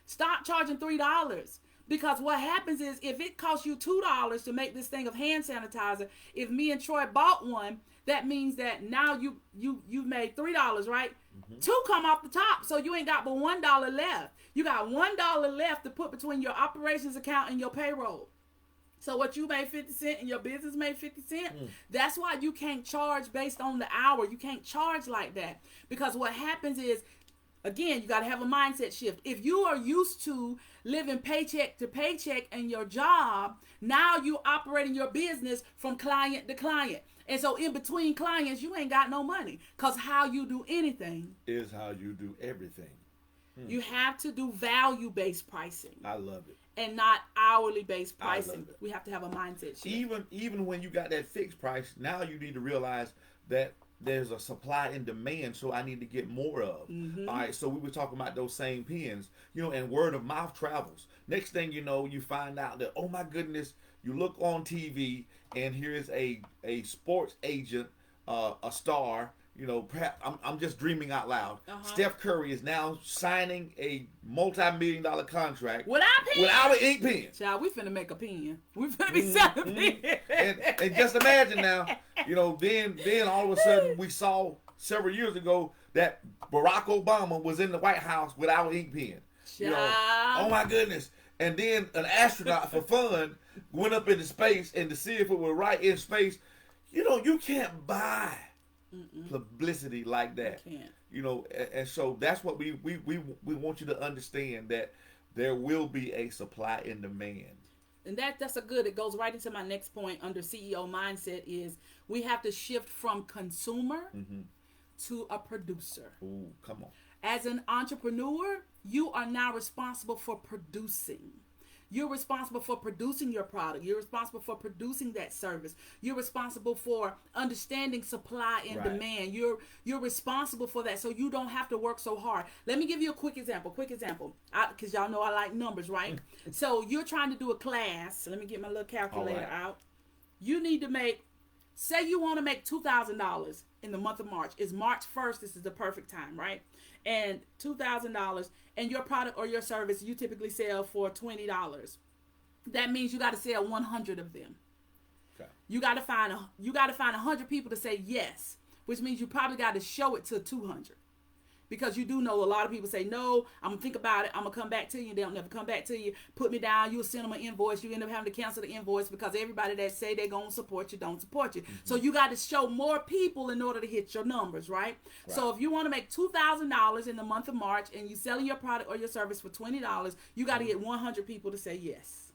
Stop charging $3. Because what happens is, if it costs you $2 to make this thing of hand sanitizer, if me and Troy bought one, that means that now you've made $3, right? $2 come off the top, so you ain't got but $1 left. You got $1 left to put between your operations account and your payroll. So what you made 50 cents and your business made 50 cents, that's why you can't charge based on the hour. You can't charge like that. Because what happens is, again, you got to have a mindset shift. If you are used to living paycheck to paycheck in your job, now you operating your business from client to client. And so in between clients, you ain't got no money. Because how you do anything is how you do everything. You have to do value-based pricing. I love it. And not hourly-based pricing. We have to have a mindset shift. Even when you got that fixed price, now you need to realize that there's a supply and demand, so I need to get more of. All right, so we were talking about those same pens, and word of mouth travels. Next thing you know, you find out that, oh my goodness, you look on TV and here's a sports agent, a star. Perhaps I'm just dreaming out loud. Steph Curry is now signing a multi-million-dollar contract without an ink pen. Child, we finna make a pen. We finna be selling pens. And just imagine now, then all of a sudden we saw several years ago that Barack Obama was in the White House without an ink pen. Oh my goodness. And then an astronaut for fun went up into space, and to see if it were right in space, you can't buy publicity like that. And so that's what we want you to understand, that there will be a supply and demand. And that's it goes right into my next point under CEO mindset, is we have to shift from consumer to a producer. Ooh, come on. As an entrepreneur, you are now responsible for producing. You're responsible for producing your product. You're responsible for producing that service. You're responsible for understanding supply and demand. You're responsible for that, so you don't have to work so hard. Let me give you a quick example. Because y'all know I like numbers, right? So you're trying to do a class. Let me get my little calculator out. You need to say you want to make $2,000 in the month of March. It's March 1st. This is the perfect time, right? And $2,000, and your product or your service you typically sell for $20. That means you got to sell 100 of them. Okay. You got to find 100 people to say yes, which means you probably got to show it to 200. Because you do know a lot of people say, no, I'm going to think about it. I'm going to come back to you. They don't never come back to you. Put me down. You'll send them an invoice. You end up having to cancel the invoice because everybody that say they're going to support you don't support you. So you got to show more people in order to hit your numbers, right? So if you want to make $2,000 in the month of March and you're selling your product or your service for $20, you got to get 100 people to say yes.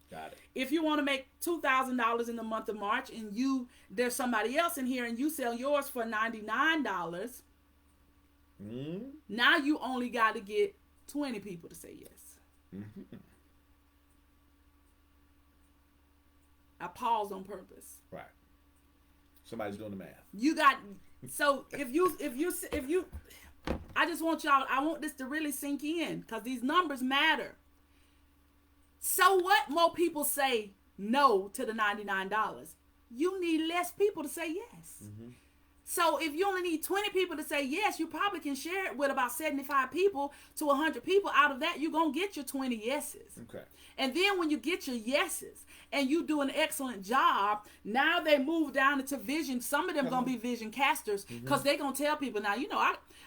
Got it. If you want to make $2,000 in the month of March and there's somebody else in here and you sell yours for $99, now you only got to get 20 people to say yes. I paused on purpose. Right. Somebody's doing the math. If you, I just want I want this to really sink in, because these numbers matter. So what more people say no to the $99? You need less people to say yes. So if you only need 20 people to say yes, you probably can share it with about 75 people to 100 people. Out of that, you're going to get your 20 yeses. Okay. And then when you get your yeses and you do an excellent job, now they move down into vision. Some of them going to be vision casters, because they're going to tell people, now,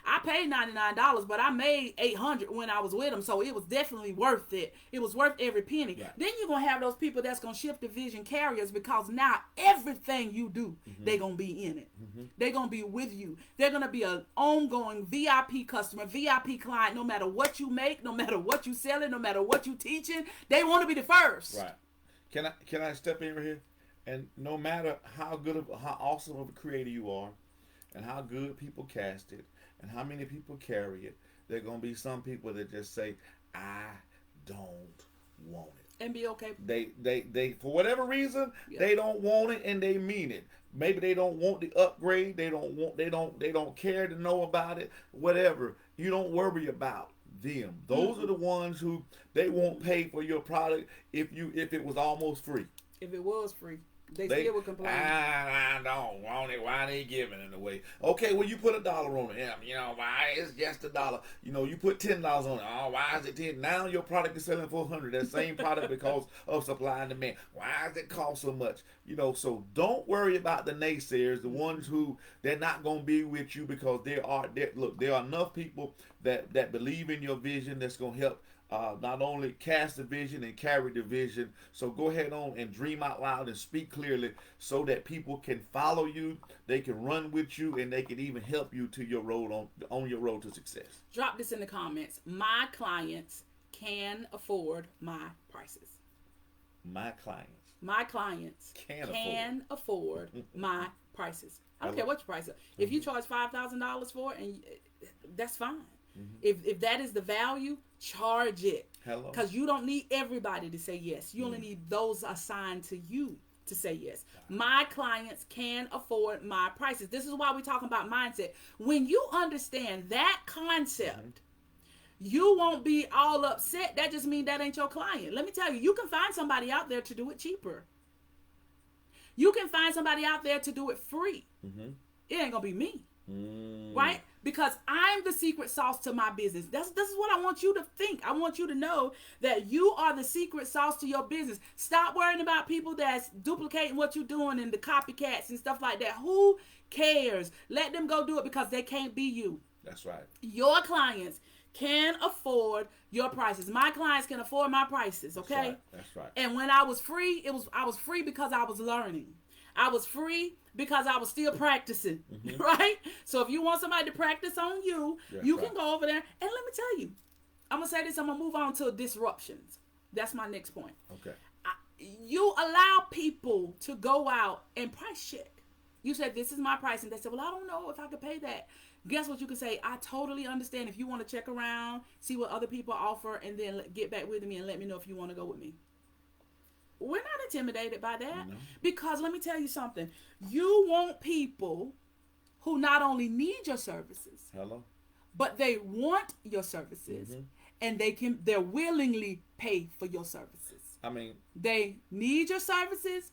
I paid $99, but I made $800 when I was with them. So it was definitely worth it. It was worth every penny. Right. Then you're going to have those people that's going to shift to vision carriers, because now everything you do, they're going to be in it. They're going to be with you. They're going to be an ongoing VIP customer, VIP client, no matter what you make, no matter what you selling, no matter what you teaching. They want to be the first. Right. Can I step in right here? And no matter how awesome of a creator you are, and how good people cast it, and how many people carry it, there are going to be some people that just say, I don't want it. And be okay. They for whatever reason, they don't want it and they mean it. Maybe they don't want the upgrade. They don't care to know about it. Whatever. You don't worry about them. Those are the ones who they won't pay for your product if it was almost free. If it was free. They still would complain. I don't want it. Why they giving it away? Okay, well, you put $1 on it. Yeah, why? It's just $1. You put $10 on it. Oh, why is it 10? Now your product is selling for $100. That same product because of supply and demand. Why does it cost so much? So don't worry about the naysayers, the ones who they're not going to be with you because there are enough people that believe in your vision that's going to help not only cast the vision and carry the vision. So go ahead on and dream out loud and speak clearly so that people can follow you, they can run with you, and they can even help you to your road on your road to success. Drop this in the comments. My clients can afford my prices. My clients can afford my prices. I don't care what your price is. If you charge $5,000 for it, and that's fine. If that is the value, charge it. Because you don't need everybody to say yes. You only need those assigned to you to say yes. My clients can afford my prices. This is why we're talking about mindset. When you understand that concept, you won't be all upset. That just means that ain't your client. Let me tell you, you can find somebody out there to do it cheaper. You can find somebody out there to do it free. It ain't going to be me. Right? Because I'm the secret sauce to my business. This is what I want you to think. I want you to know that you are the secret sauce to your business. Stop worrying about people that's duplicating what you're doing and the copycats and stuff like that. Who cares? Let them go do it because they can't be you. That's right. Your clients can afford your prices. My clients can afford my prices, okay? That's right. And when I was free, I was free because I was learning. I was free because I was still practicing, right? So if you want somebody to practice on you, you can go over there. And let me tell you, I'm going to say this, I'm going to move on to disruptions. That's my next point. Okay. You allow people to go out and price check. You said, this is my price. And they said, well, I don't know if I could pay that. Guess what you can say? I totally understand if you want to check around, see what other people offer, and then get back with me and let me know if you want to go with me. We're not intimidated by that. No. Because let me tell you something. You want people who not only need your services, but they want your services, and they're willingly pay for your services. They need your services,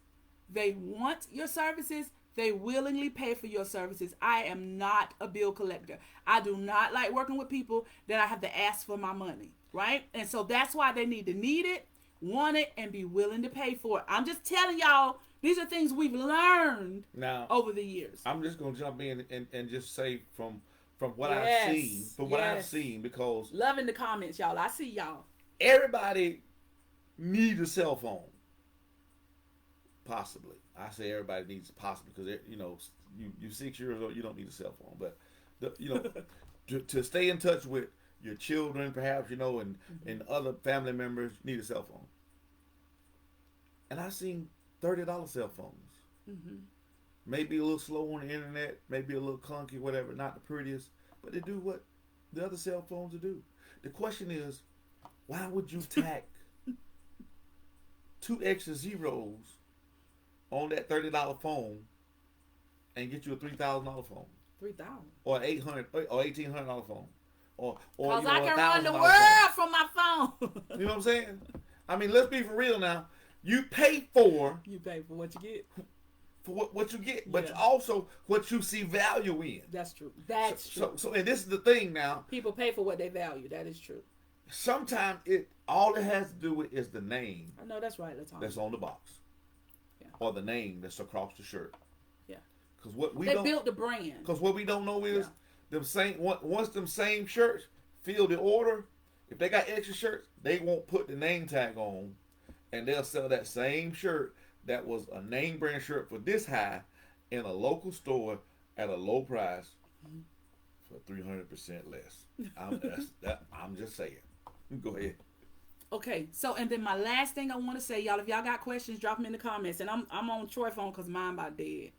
they want your services, they willingly pay for your services. I am not a bill collector. I do not like working with people that I have to ask for my money, right? And so that's why they need it, want it, and be willing to pay for it. I'm just telling y'all, these are things we've learned over the years. I'm just going to jump in and just say from what I've seen, because... Loving the comments, y'all. I see y'all. Everybody needs a cell phone. Possibly. I say everybody needs possibly because, you're 6 years old, you don't need a cell phone. But, to stay in touch with your children, perhaps, and other family members, need a cell phone. And I've seen $30 cell phones. Maybe a little slow on the internet, maybe a little clunky, whatever, not the prettiest, but they do what the other cell phones do. The question is, why would you tack 2 extra zeros on that $30 phone and get you a $3,000 phone? $3,000 or $800 or $1,800 phone, or because I can run the world from my phone. You know what I'm saying? Let's be for real now. You pay for what you get. For what you get, but also what you see value in. That's true. That's true. So, and this is the thing now. People pay for what they value. That is true. Sometimes all it has to do with is the name. I know that's right. That's on the box. Yeah. Or the name that's across the shirt. Yeah. Because what we they built the brand. Because what we don't know is once them same shirts fill the order, if they got extra shirts, they won't put the name tag on, and they'll sell that same shirt that was a name brand shirt for this high in a local store at a low price for 300% less. I'm just saying. Go ahead. Okay, so and then my last thing I want to say, y'all, if y'all got questions, drop them in the comments. And I'm on Troy phone because mine about dead.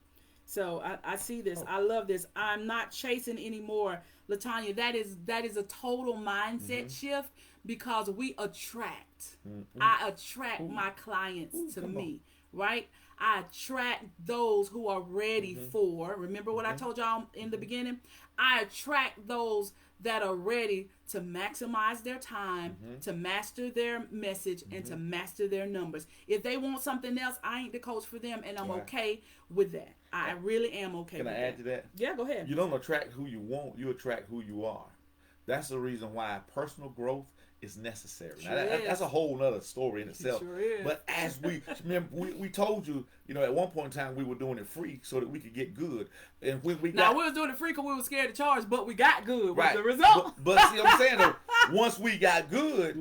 So I see this. I love this. I'm not chasing anymore, LaTanya. That is a total mindset shift because we attract. I attract my clients to me, right? I attract those who are ready for. Remember what I told y'all in the beginning? I attract those that are ready to maximize their time, to master their message, and to master their numbers. If they want something else, I ain't the coach for them, and I'm okay with that. I really am okay with that. Can I add to that? Yeah, go ahead. You don't attract who you want, you attract who you are. That's the reason why personal growth is necessary. Sure now, that's a whole nother story in itself. Sure is. But as remember, we told you, at one point in time we were doing it free so that we could get good. And when we was doing it free because we were scared to charge, but we got good. Right. Was the result. But see what I'm saying though, once we got good,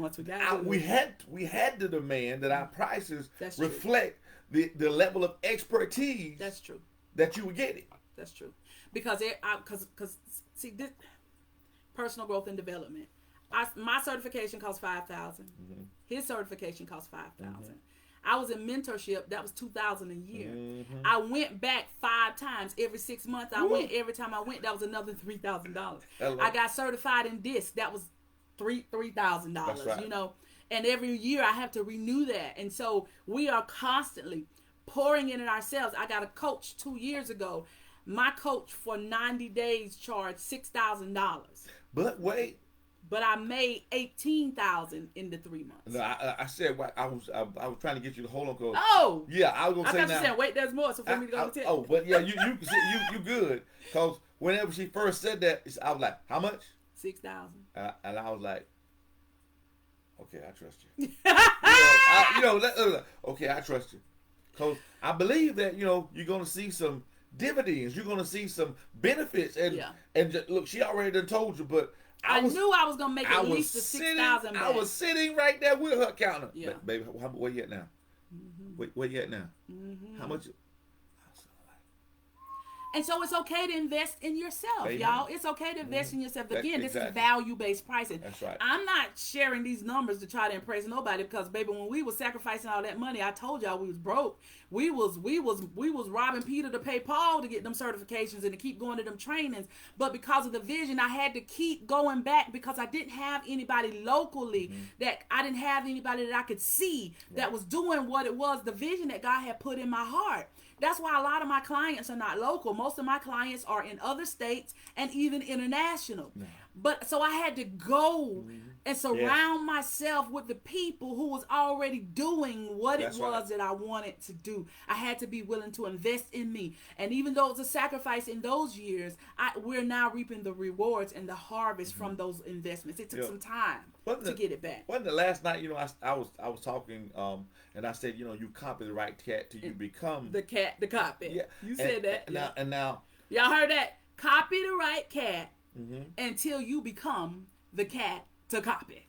we had to demand that our prices reflect the level of expertise. That's true. That you were getting. That's true. Because see this personal growth and development. My certification cost $5,000. His certification cost $5,000. I was in mentorship. That was $2,000 a year. I went back 5 times every 6 months. I went every time I went. That was another $3,000. I got certified in this. That was $3,000. Right. And every year I have to renew that. And so we are constantly pouring in ourselves. I got a coach 2 years ago. My coach for 90 days charged $6,000. But wait. But I made $18,000 in the 3 months. No, I said I was trying to get you to hold on. Cause, oh, yeah, I was gonna say now. I now. thought you said wait, there's more. So for me to go to 10. Oh, but yeah, you good. Cause whenever she first said that, I was like, how much? $6,000. And I was like, okay, I trust you. Okay, I trust you. Cause I believe that you're gonna see some dividends. You're gonna see some benefits. And just, look, she already done told you, but. I knew I was gonna make at least the $6,000. I was sitting right there with her counter. Yeah. Baby, where you at now? Where you at now? How much? And so it's okay to invest in yourself, y'all. It's okay to invest in yourself. Again, this is value-based pricing. That's right. I'm not sharing these numbers to try to impress nobody because, baby, when we was sacrificing all that money, I told y'all we was broke. We was robbing Peter to pay Paul to get them certifications and to keep going to them trainings. But because of the vision, I had to keep going back because I didn't have anybody locally that I didn't have anybody that I could see that was doing what it was, the vision that God had put in my heart. That's why a lot of my clients are not local. Most of my clients are in other states and even international. No. But so I had to go and surround myself with the people who was already doing what it was that I wanted to do. I had to be willing to invest in me. And even though it was a sacrifice in those years, we're now reaping the rewards and the harvest from those investments. It took some time to get it back. Wasn't the last night, I was talking and I said, you copy the right cat till you become the copy. Yeah. You said that. And now y'all heard that? Copy the right cat until you become the cat to copy.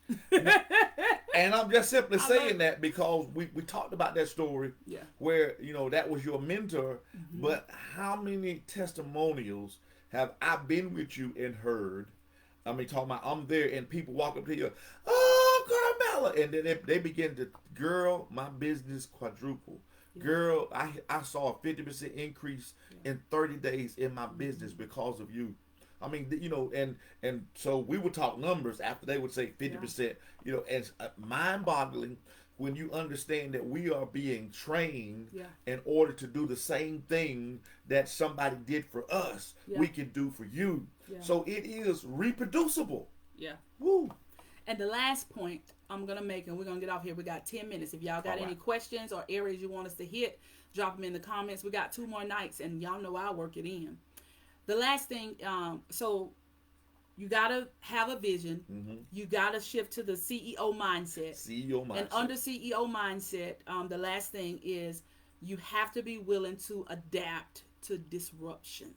And I'm just simply saying that because we talked about that story where, that was your mentor, but how many testimonials have I been with you and heard? I mean, talking about I'm there and people walk up to you, oh, Carmela, and then they begin to, girl, my business quadrupled. Girl, I saw a 50% increase in 30 days in my business because of you. I mean, and so we would talk numbers after they would say 50%, and it's mind-boggling when you understand that we are being trained in order to do the same thing that somebody did for us, we can do for you. Yeah. So it is reproducible. Yeah. Woo. And the last point I'm going to make, and we're going to get off here. We got 10 minutes. If y'all got any questions or areas you want us to hit, drop them in the comments. We got 2 more nights, and y'all know I'll work it in. The last thing, so you got to have a vision. You got to shift to the CEO mindset. And under CEO mindset, the last thing is you have to be willing to adapt to disruptions.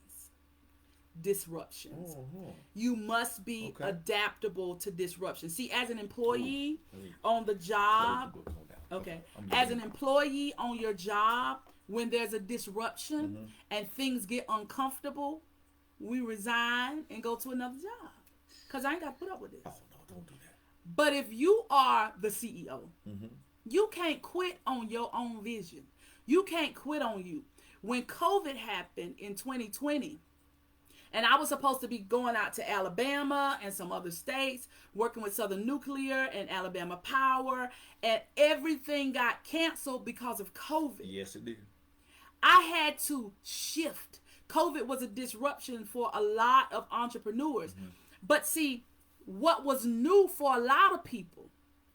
You must be adaptable to disruption. See, as an employee on the job, as an employee on your job, when there's a disruption and things get uncomfortable, we resign and go to another job. Because I ain't got to put up with this. Oh, no, don't do that. But if you are the CEO, you can't quit on your own vision. You can't quit on you. When COVID happened in 2020, and I was supposed to be going out to Alabama and some other states, working with Southern Nuclear and Alabama Power, and everything got canceled because of COVID. Yes, it did. I had to shift. COVID was a disruption for a lot of entrepreneurs. But see, what was new for a lot of people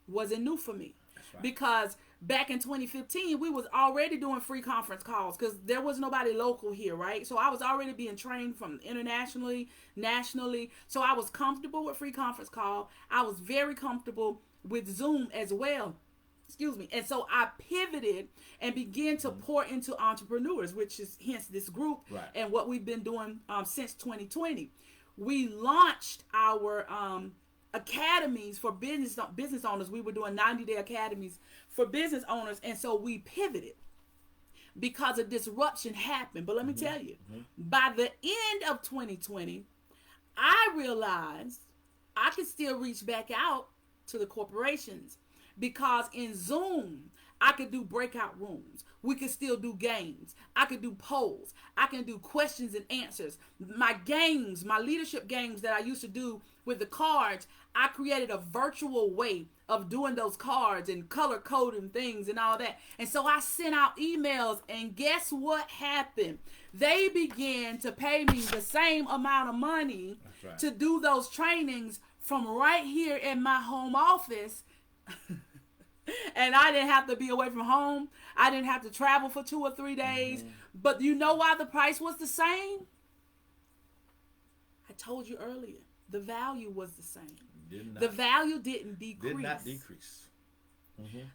wasn't new for me. That's right. Because back in 2015, we was already doing free conference calls because there was nobody local here, right? So I was already being trained from internationally, nationally. So I was comfortable with free conference call. I was very comfortable with Zoom as well. Excuse me. And so I pivoted and began to pour into entrepreneurs, which is hence this group and what we've been doing since 2020. We launched our academies for business owners. We were doing 90-day academies for business owners. And so we pivoted because a disruption happened. But let me tell you, by the end of 2020, I realized I could still reach back out to the corporations. Because in Zoom, I could do breakout rooms. We could still do games. I could do polls. I can do questions and answers. My games, my leadership games that I used to do with the cards, I created a virtual way of doing those cards and color coding things and all that. And so I sent out emails, and guess what happened? They began to pay me the same amount of money to do those trainings from right here in my home office. And I didn't have to be away from home. I didn't have to travel for 2 or 3 days. But you know why the price was the same? I told you earlier. The value was the same. The value didn't decrease. Did not decrease.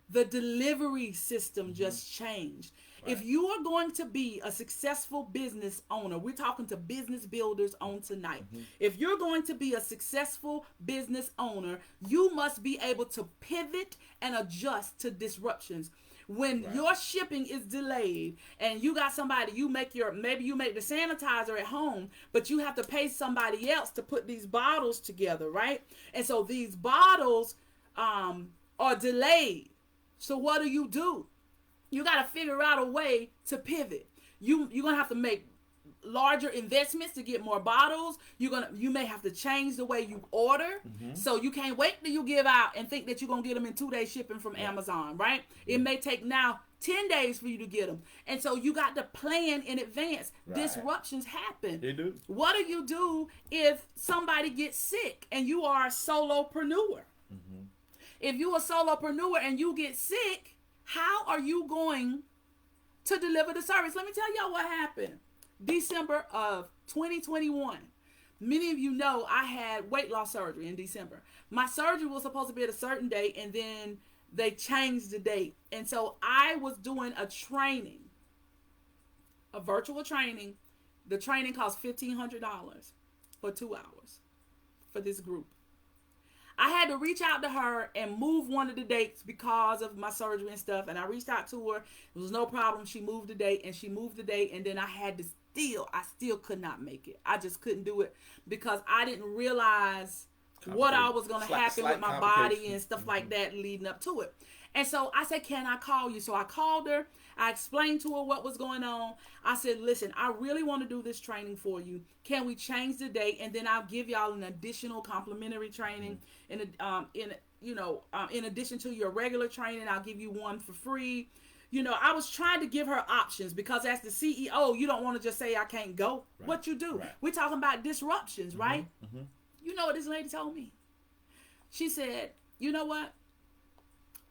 The delivery system just changed. If you are going to be a successful business owner, we're talking to business builders on tonight. If you're going to be a successful business owner, you must be able to pivot and adjust to disruptions. When your shipping is delayed and you got somebody, maybe you make the sanitizer at home, but you have to pay somebody else to put these bottles together, right? And so these bottles are delayed. So what do? You got to figure out a way to pivot. You're going to have to make larger investments to get more bottles. You may have to change the way you order. So you can't wait till you give out and think that you're going to get them in 2-day shipping from Amazon, right? It may take now 10 days for you to get them. And so you got to plan in advance. Disruptions happen. They do. What do if somebody gets sick and you are a solopreneur? If you're a solopreneur and you get sick, how are you going to deliver the service? Let me tell y'all what happened. December of 2021. Many of you know I had weight loss surgery in December. My surgery was supposed to be at a certain date, and then they changed the date. And so I was doing a virtual training. The training cost $1,500 for 2 hours for this group. I had to reach out to her and move one of the dates because of my surgery and stuff. And I reached out to her. It was no problem. She moved the date, and then I still could not make it. I just couldn't do it because I didn't realize what all was going to happen with my body and stuff like that leading up to it. And so I said, can I call you? So I called her. I explained to her what was going on. I said, listen, I really want to do this training for you. Can we change the date? And then I'll give y'all an additional complimentary training. In addition to your regular training, I'll give you one for free. I was trying to give her options because as the CEO, you don't want to just say, I can't go. What you do? We're talking about disruptions, right? You know what this lady told me? She said, you know what?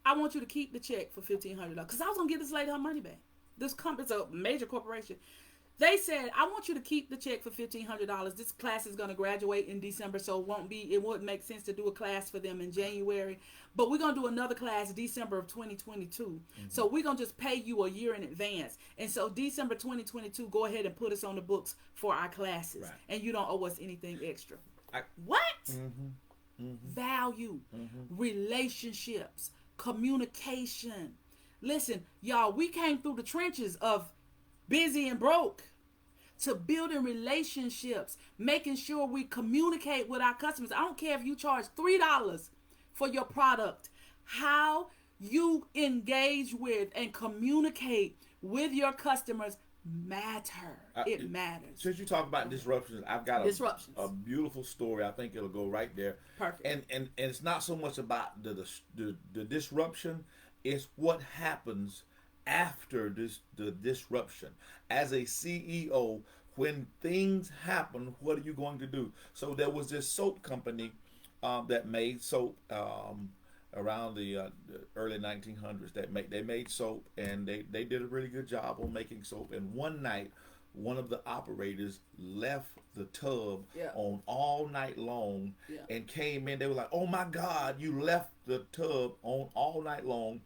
I want you to keep the check for $1,500 because I was going to give this lady her money back. This company's a major corporation. They said, I want you to keep the check for $1,500. This class is going to graduate in December, so it wouldn't make sense to do a class for them in January. But we're going to do another class December of 2022. So we're going to just pay you a year in advance. And so December 2022, go ahead and put us on the books for our classes. And you don't owe us anything extra. What? Value, relationships, communication. Listen, y'all, we came through the trenches of busy and broke. to building relationships, making sure we communicate with our customers. I don't care if you charge $3 for your product. How you engage with and communicate with your customers matter. It matters. Since you talk about disruptions, I've got a beautiful story. I think it'll go right there. Perfect. And it's not so much about the disruption, it's what happens after the disruption. As a CEO, when things happen, what are you going to do? So there was this soap company that made soap around the early 1900s. They made soap, and they did a really good job on making soap. And one night, one of the operators left the tub on all night long and came in. They were like, "Oh my God, you left the tub on all night long."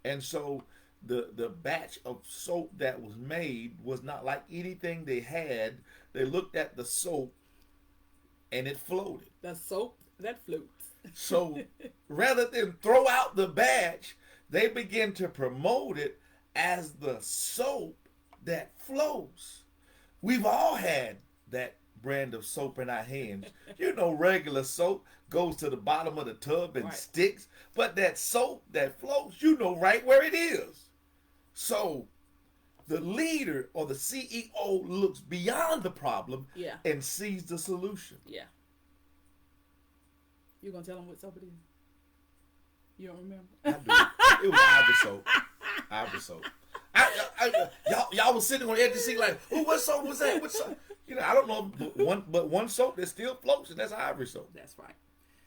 And so the batch of soap that was made was not like anything they had. They looked at the soap and it floated. The soap that floats. So rather than throw out the batch, they began to promote it as the soap that flows. We've all had that brand of soap in our hands. You know, regular soap goes to the bottom of the tub and sticks, but that soap that floats, you know right where it is. So the leader or the CEO looks beyond the problem and sees the solution. Yeah. You gonna tell them what soap it is? You don't remember? I do. It was Ivory soap. Ivory soap. Y'all was sitting on the edge of the seat like, "Oh, what soap was that? What soap?" You know, I don't know, but one soap that still floats, and that's Ivory soap. That's right.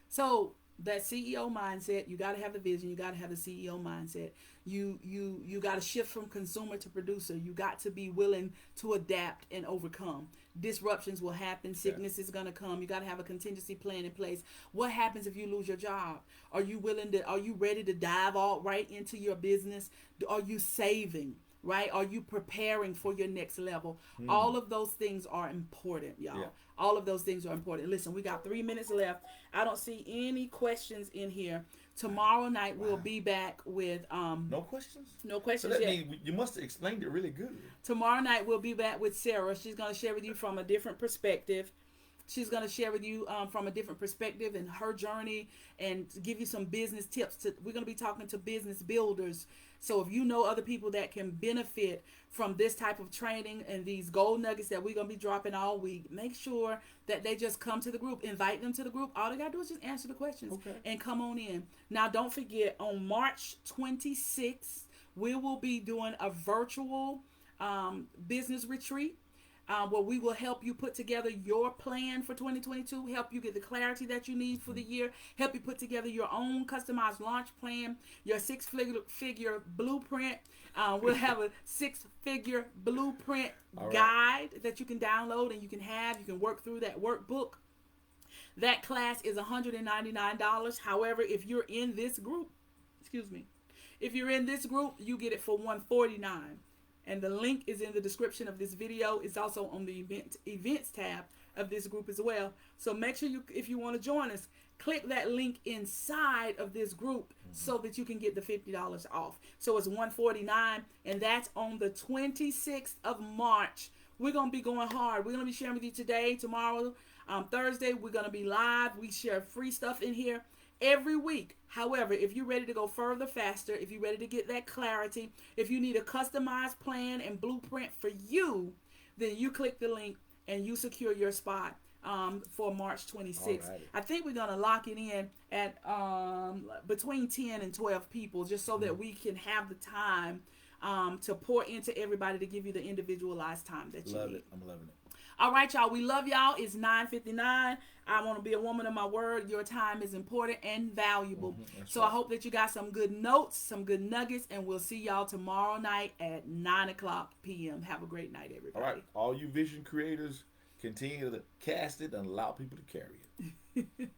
So that CEO mindset, you got to have the vision. You got to have the CEO mindset. You got to shift from consumer to producer. You got to be willing to adapt and overcome. Disruptions will happen. Sickness is going to come. You got to have a contingency plan in place. What happens if you lose your job? Are you ready to dive all right into your business? Are you saving? Right? Are you preparing for your next level? All of those things are important, y'all. All of those things are important. Listen, we got 3 minutes left. I don't see any questions in here. Tomorrow night we'll be back with no questions? No questions. So that means you must have explained it really good. Tomorrow night we'll be back with Sarah. She's going to share with you from a different perspective. She's going to share with you from a different perspective and her journey and give you some business tips. We're going to be talking to business builders. So if you know other people that can benefit from this type of training and these gold nuggets that we're going to be dropping all week, make sure that they just come to the group. Invite them to the group. All they got to do is just answer the questions and come on in. Now, don't forget, on March 26th, we will be doing a virtual business retreat. Where we will help you put together your plan for 2022, help you get the clarity that you need for the year, help you put together your own customized launch plan, your six-figure blueprint. We'll have a six-figure blueprint guide that you can download and you can work through that workbook. That class is $199. However, if you're in this group, you get it for $149. And the link is in the description of this video. It's also on the events tab of this group as well. So make sure if you want to join us, click that link inside of this group so that you can get the $50 off. So it's $149, and that's on the 26th of March. We're going to be going hard. We're going to be sharing with you today, tomorrow, Thursday. We're going to be live. We share free stuff in here every week. However, if you're ready to go further, faster, if you're ready to get that clarity, if you need a customized plan and blueprint for you, then you click the link and you secure your spot for March 26th. Alrighty. I think we're going to lock it in at between 10 and 12 people just so that we can have the time to pour into everybody to give you the individualized time that you need. Love it. I'm loving it. All right, y'all. We love y'all. It's 9:59. I want to be a woman of my word. Your time is important and valuable. So I hope that you got some good notes, some good nuggets, and we'll see y'all tomorrow night at 9:00 p.m. Have a great night, everybody. All right. All you vision creators, continue to cast it and allow people to carry it.